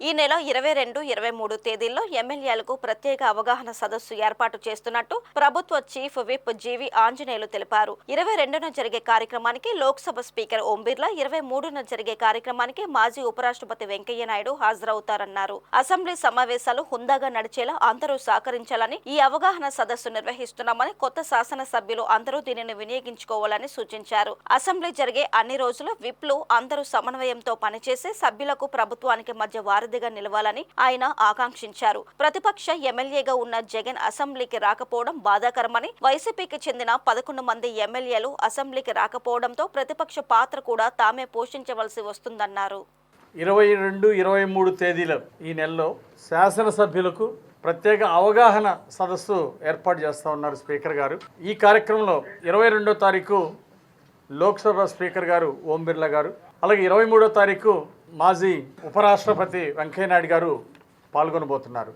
ఈ నెల 22, 23 తేదీల్లో ఎమ్మెల్యేలకు ప్రత్యేక అవగాహన సదస్సు ఏర్పాటు చేస్తున్నట్టు ప్రభుత్వ చీఫ్ విప్ జీవి ఆంజనేయులు తెలిపారు. 22న జరిగే కార్యక్రమానికి లోక్సభ స్పీకర్ ఓం బిర్లా, 23న జరిగే కార్యక్రమానికి మాజీ ఉపరాష్ట్రపతి వెంకయ్య నాయుడు హాజరవుతారన్నారు. అసెంబ్లీ సమావేశాలు హుందాగా నడిచేలా అందరూ సహకరించాలని ఈ అవగాహన సదస్సు నిర్వహిస్తున్నామని, కొత్త శాసనసభ్యులు అందరూ దీనిని వినియోగించుకోవాలని సూచించారు. అసెంబ్లీ జరిగే అన్ని రోజులు విప్లు అందరూ సమన్వయంతో పనిచేసి సభ్యులకు ప్రభుత్వానికి మధ్య వారధిగా నిలవాలని ఆయన ఆకాంక్షించారు. ప్రతిపక్ష ఎమ్మెల్యేగా ఉన్న జగన్ అసెంబ్లీకి రాకపోవడం బాధాకరమని, వైసీపీకి చెందిన 11 మంది ఎమ్మెల్యేలు అసెంబ్లీకి రాకపోవడంతో ప్రతిపక్ష పాత్ర కూడా తామే పోషించవలసి వస్తుందన్నారు. 22, 23 తేదీల ఈ నెలలో శాసనసభ్యులకు ప్రత్యేక అవగాహన సదస్సు ఏర్పాటు చేస్తూ ఉన్నారు స్పీకర్ గారు. ఈ కార్యక్రమంలో 22వ తారీఖు లోక్సభ స్పీకర్ గారు ఓం బిర్లా గారు, అలాగే 23వ తారీఖు మాజీ ఉపరాష్ట్రపతి వెంకయ్య నాయుడు గారు పాల్గొనబోతున్నారు.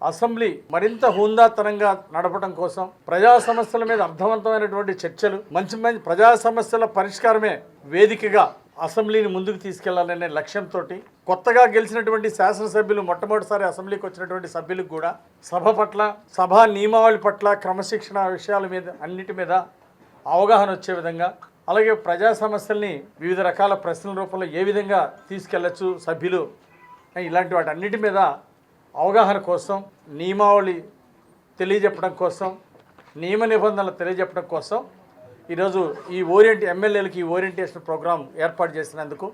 అసెంబ్లీ మరింత హుందాతనంగా నడపడం కోసం ప్రజా సమస్యల మీద అర్థవంతమైనటువంటి చర్చలు, మంచి మంచి ప్రజా సమస్యల పరిష్కారమే వేదికగా అసెంబ్లీని ముందుకు తీసుకెళ్లాలనే లక్ష్యంతో కొత్తగా గెలిచినటువంటి శాసనసభ్యులు, మొట్టమొదటిసారి అసెంబ్లీకి వచ్చినటువంటి సభ్యులకు కూడా సభ పట్ల, సభా నియమావళి పట్ల, క్రమశిక్షణ విషయాల మీద అన్నిటి మీద అవగాహన వచ్చే విధంగా, అలాగే ప్రజా సమస్యల్ని వివిధ రకాల ప్రశ్నల రూపంలో ఏ విధంగా తీసుకెళ్లొచ్చు సభ్యులు, ఇలాంటి వాటి అన్నిటి మీద అవగాహన కోసం, నియమావళి తెలియజెప్పడం కోసం, నియమ నిబంధనలు తెలియజెప్పడం కోసం ఈరోజు ఈ ఎమ్మెల్యేలకి ఓరియంటేషన్ ప్రోగ్రాం ఏర్పాటు చేసినందుకు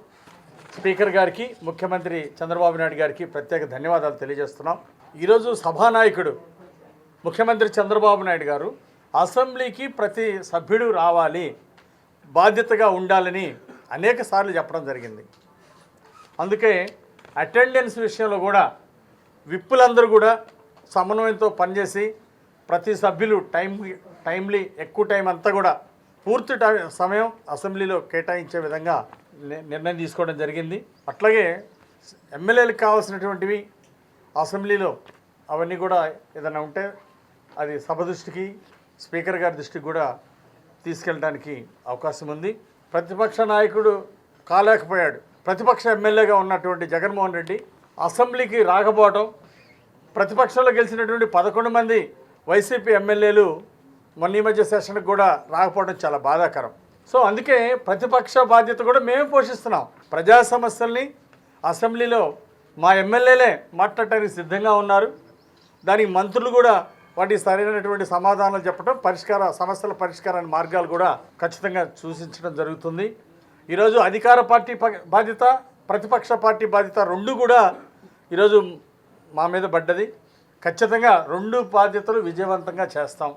స్పీకర్ గారికి, ముఖ్యమంత్రి చంద్రబాబు నాయుడు గారికి ప్రత్యేక ధన్యవాదాలు తెలియజేస్తున్నాం. ఈరోజు సభానాయకుడు ముఖ్యమంత్రి చంద్రబాబు నాయుడు గారు అసెంబ్లీకి ప్రతి సభ్యుడు రావాలి, బాధ్యతగా ఉండాలని అనేక సార్లు చెప్పడం జరిగింది. అందుకే అటెండెన్స్ విషయంలో కూడా విప్పులందరూ కూడా సమన్వయంతో పనిచేసి ప్రతి సభ్యులు టైమ్లీ ఎక్కువ టైం అంతా కూడా పూర్తి సమయం అసెంబ్లీలో కేటాయించే విధంగా నిర్ణయం తీసుకోవడం జరిగింది. అట్లాగే ఎమ్మెల్యేలకు కావాల్సినటువంటివి అసెంబ్లీలో అవన్నీ కూడా ఏదైనా ఉంటే అది సభ దృష్టికి, స్పీకర్ గారి దృష్టికి కూడా తీసుకెళ్ళడానికి అవకాశం ఉంది. ప్రతిపక్ష నాయకుడు కాలేకపోయాడు. ప్రతిపక్ష ఎమ్మెల్యేగా ఉన్నటువంటి జగన్మోహన్ రెడ్డి అసెంబ్లీకి రాకపోవడం, ప్రతిపక్షంలో గెలిచినటువంటి 11 మంది వైసీపీ ఎమ్మెల్యేలు మొన్న ఈ మధ్య సెషన్కి కూడా రాకపోవడం చాలా బాధాకరం. సో అందుకే ప్రతిపక్ష బాధ్యత కూడా మేమే పోషిస్తున్నాం. ప్రజా సమస్యల్ని అసెంబ్లీలో మా ఎమ్మెల్యేలే మాట్లాడటానికి సిద్ధంగా ఉన్నారు. దానికి మంత్రులు కూడా వాటికి సరైనటువంటి సమాధానాలు చెప్పడం, సమస్యల పరిష్కారాన్ని మార్గాలు కూడా ఖచ్చితంగా సూచించడం జరుగుతుంది. ఈరోజు అధికార పార్టీ బాధ్యత, ప్రతిపక్ష పార్టీ బాధ్యత రెండు కూడా ఈరోజు మా మీద పడ్డది. ఖచ్చితంగా రెండు బాధ్యతలు విజయవంతంగా చేస్తాం.